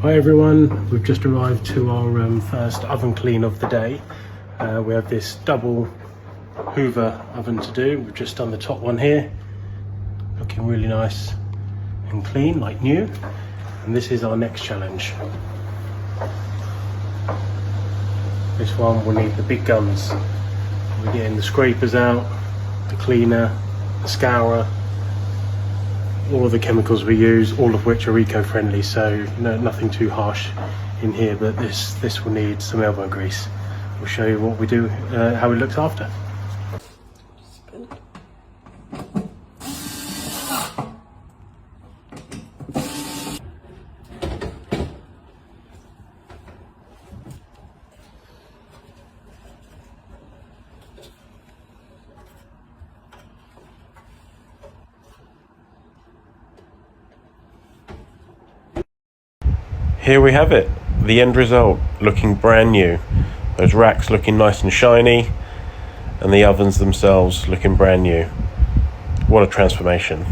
Hi everyone, we've just arrived to our first oven clean of the day. We have this double Hoover oven to do. We've just done the top one here, looking really nice and clean like new, and this is our next challenge. This one will need the big guns. We're getting the scrapers out, the cleaner, the scourer, all of the chemicals we use, all of which are eco-friendly, so nothing too harsh in here, but this will need some elbow grease. We'll show you what we do, how it looks after. Here we have it, the end result, looking brand new. Those racks looking nice and shiny, and the ovens themselves looking brand new. What a transformation.